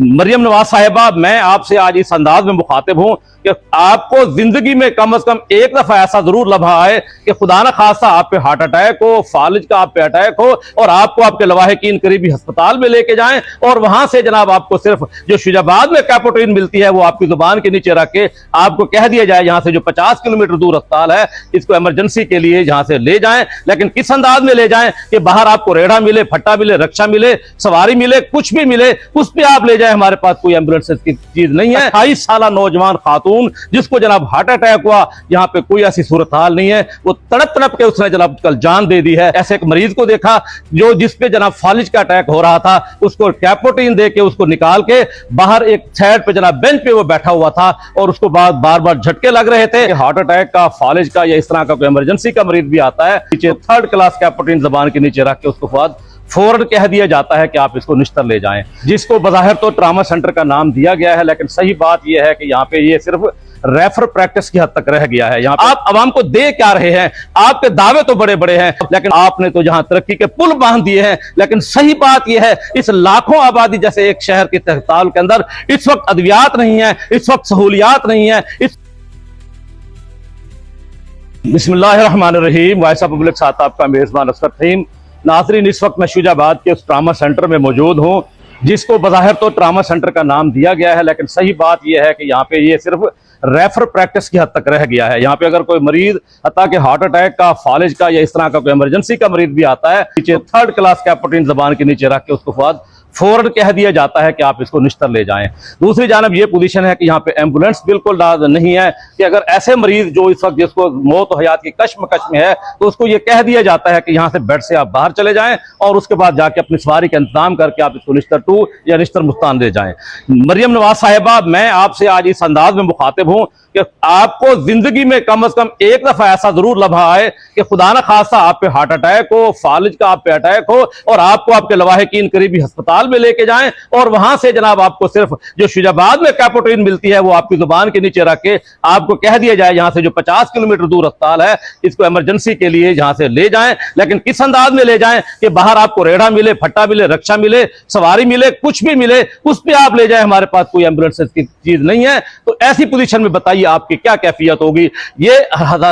मरियम नवाज साहिबा, मैं आपसे आज इस अंदाज में मुखातिब हूं कि आपको जिंदगी में कम से कम एक दफा ऐसा जरूर लम्हा आए कि खुदा न खास्ता आप पे हार्ट अटैक हो, फालिज का आप पे अटैक हो और आपको आपके लवाहिकीन करीबी अस्पताल में लेके जाएं और वहां से जनाब आपको सिर्फ जो शुजाबाद में कैपोटीन मिलती है वो आपकी जुबान के नीचे रख के आपको कह दिया जाए यहाँ से जो 50 किलोमीटर दूर अस्पताल है इसको इमरजेंसी के लिए जहां से ले जाएं। लेकिन किस अंदाज में ले जाएं कि बाहर आपको रेढ़ा मिले, फट्टा मिले, रक्षा मिले, सवारी मिले, कुछ भी मिले, उस पर आप ले जाए। हमारे पास कोई एम्बुलेंस की चीज नहीं है। 28 साल नौजवान खातून जिसको जनाब हार्ट अटैक हुआ, यहाँ पे कोई ऐसी सूरत हाल नहीं है, वो तड़प तड़प के उसने जनाब कल जान दे दी है। ऐसे एक मरीज को देखा जो जिसपे जनाब फालिज का अटैक हो रहा था, उसको कैपोटीन दे के उसको निकाल के बाहर एक साइड पे जनाब बेंच पे वो बैठा हुआ था और उसको बार बार झटके लग रहे थे। हार्ट अटैक का, फालिज का या इस तरह का कोई इमरजेंसी का मरीज भी आता है, नीचे 3rd क्लास कैपोटीन जबान के नीचे रख के उसको बाद फौरन कह दिया जाता है कि आप इसको निश्तर ले जाएं, जिसको बज़ाहिर तो ट्रामा सेंटर का नाम दिया गया है, लेकिन सही बात यह है कि यहाँ पे ये सिर्फ रेफर प्रैक्टिस की हद तक रह गया है। यहाँ आप आवाम को दे क्या रहे हैं? आपके दावे तो बड़े बड़े हैं, लेकिन आपने तो जहां तरक्की के पुल बांध दिए हैं। लेकिन सही बात यह है, इस लाखों आबादी जैसे एक शहर के तहसील के अंदर इस वक्त अद्वियात नहीं है, इस वक्त सहूलियात नहीं है। बिस्मिल्लाहिर्रहमानिर्रहीम। वॉइस ऑफ पब्लिक साथ आपका मेजबान असगर फहीम। नाज़रीन, इस वक्त मैं शुजाबाद के उस ट्रामा सेंटर में मौजूद हूँ जिसको बज़ाहिर तो ट्रामा सेंटर का नाम दिया गया है, लेकिन सही बात यह है कि यहाँ पे ये सिर्फ रेफर प्रैक्टिस की हद तक रह गया है। यहाँ पे अगर कोई मरीज हत्ता कि हार्ट अटैक का, फालिज का या इस तरह का कोई इमरजेंसी का मरीज भी आता है, नीचे 3rd क्लास कैपोटीन जबान के नीचे रख के उसको बाद फौरन कह दिया जाता है कि आप इसको निश्तर ले जाएं। दूसरी जानब ये पोजीशन है कि यहाँ पे एम्बुलेंस बिल्कुल नहीं है कि अगर ऐसे मरीज जो इस वक्त जिसको मौत हयात की कश्मकश में है तो उसको ये कह दिया जाता है कि यहाँ से बेड से आप बाहर चले जाएं और उसके बाद जाके अपनी सवारी का इंतजाम करके आप इसको निश्तर 2 या निश्तर मुस्तान ले जाएं। मरियम नवाज साहिबा, मैं आपसे आज इस अंदाज में मुखातिब हूँ कि आपको जिंदगी में कम से कम एक दफा ऐसा जरूर लम्हा आए कि खुदा न खास्ता आप पे हार्ट अटैक हो, फालिज का आप पे अटैक हो और आपको आपके लवाहिकीन करीबी अस्पताल में लेके जाएं और वहां से जनाब आपको सिर्फ जो शुजाबाद में कैपोटीन मिलती है वो आपकी जुबान के नीचे रख के आपको कह दिया जाए यहाँ से जो 50 किलोमीटर दूर अस्पताल है इसको इमरजेंसी के लिए जहां से ले जाएं। लेकिन किस अंदाज में ले जाएं कि बाहर आपको रेढ़ा मिले, फट्टा मिले, रक्षा मिले, सवारी मिले, कुछ भी मिले, उस पर आप ले जाए। हमारे पास कोई एम्बुलेंस की चीज नहीं है। तो ऐसी पोजीशन में बताइए आपकी क्या कैफियत होगी? ये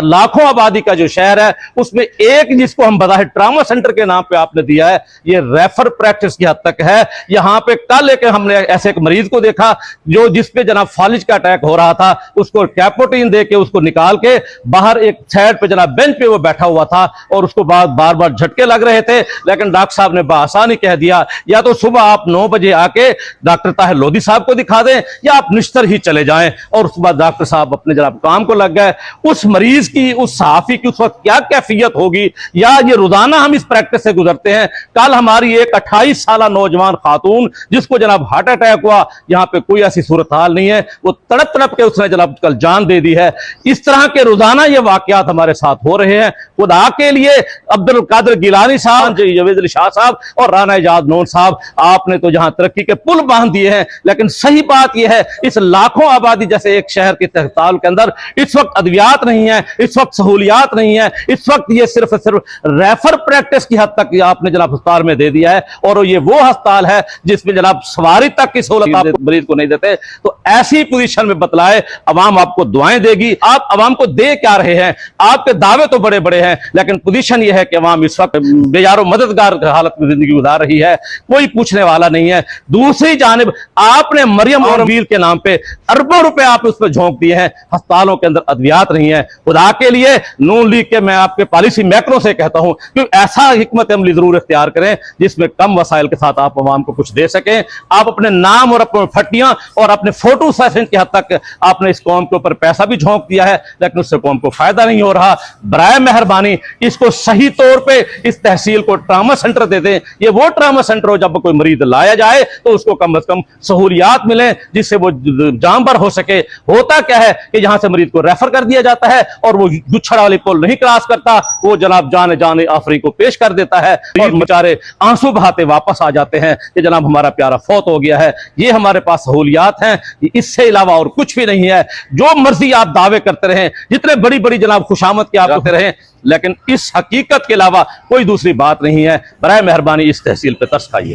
लाखों आबादी का जो शहर है उसमें एक जिसको हम बज़ाहिर ट्रामा सेंटर के नाम पे आपने दिया है, ये रेफर प्रैक्टिस की हद तक है। यहाँ पे कल एक हमने ऐसे एक मरीज को देखा जो जिसपे जनाब फालिज का अटैक हो रहा था, उसको कैपोटीन दे के उसको निकाल के बाहर एक साइड पे जनाब बेंच पे वो बैठा हुआ था और उसको बार बार झटके लग रहे थे। लेकिन डॉक्टर साहब ने बआसानी कह दिया या तो सुबह आप 9 बजे आके डॉक्टर ताहिर लोधी साहब को दिखा दें या आप निश्तर ही चले जाएं। और उसके बाद डॉक्टर साहब अपने जनाब काम को लग गए। उस मरीज की, उस सहाफी की उस वक्त क्या कैफियत होगी, या ये रोजाना हम इस प्रैक्टिस से गुजरते हैं। कल हमारी एक 28 साल नौजवान खातून जिसको जनाब हार्ट अटैक हुआ, यहाँ पे कोई ऐसी सूरत हाल नहीं है, वो तड़प तड़प के उसने जनाब कल जान दे दी है। इस तरह के रोजाना ये वाकयात हमारे साथ हो रहे हैं। खुदा के लिए अब्दुल कादिर गिलानी साहब, जवेद अली शाह साहब और राना इजाज नून साहब, आपने तो जहां तरक्की के पुल बांध दिए हैं। लेकिन सही बात यह है, इस लाखों आबादी जैसे एक शहर के तहसील के अंदर इस वक्त अद्वियात नहीं है, इस वक्त सहूलियात नहीं है, इस वक्त ये सिर्फ रेफर प्रैक्टिस की हद तक आपने जनाब अस्पताल में दे दिया है। और ये वो अस्पताल है जिसमें जनाब सवारी तक की सहूलत आप मरीज को नहीं देते। तो ऐसी पोजीशन में बतलाए, अवाम आपको दुआएं देगी। आप अवाम को दे क्या रहे हैं? आपके दावे तो बड़े बड़े हैं, लेकिन पोजीशन यह है कि अवाम इस वक्त बेजारो मददगार हालत में जिंदगी गुजार रही है, कोई पूछने वाला नहीं है। दूसरी जानिब आपने मरियम और वीर के नाम पे अरबों रुपए आप उस पर झोंक दिए हैं। अस्पतालों के अंदर अद्वियात नहीं है। खुदा के लिए नून लीग के मैं आपके पॉलिसी मैकरों से कहता हूं कि ऐसा हिकमत अमली जरूर इख्तियार करें जिसमें कम वसाइल के साथ आप अवाम को कुछ दे सकें। आप अपने नाम और अपने फटियां और अपने फोटो सेशन की हद तक आपने इस कौम के ऊपर पैसा भी झोंक दिया है, लेकिन उससे कौम को फायदा नहीं हो रहा। बराए मेहरबानी इसको सही तौर पे इस तहसील को ट्रामा सेंटर दे दें। ये वो ट्रामा सेंटर हो जब कोई मरीज लाया जाए तो उसको कम से कम सहूलियात मिले जिससे वो जामबर हो सके। होता क्या है कि यहां से मरीज को रेफर कर दिया जाता है और वो गुच्छड़ वाली पुल नहीं क्रॉस करता, वो जनाब जाने जाने आफरी को पेश कर देता है और बेचारे आंसू बहाते वापस आ जाते हैं कि जनाब हमारा प्यारा फौत हो गया है। ये हमारे पास सहूलियात हैं, इससे अलावा और कुछ भी नहीं है। जो मर्जी आप दावे करते रहें, जितने बड़ी बड़ी जनाब खुशामद के आप करते रहें, लेकिन इस हकीकत के अलावा कोई दूसरी बात नहीं है। बराए मेहरबानी इस तहसील पे तरस खाइए।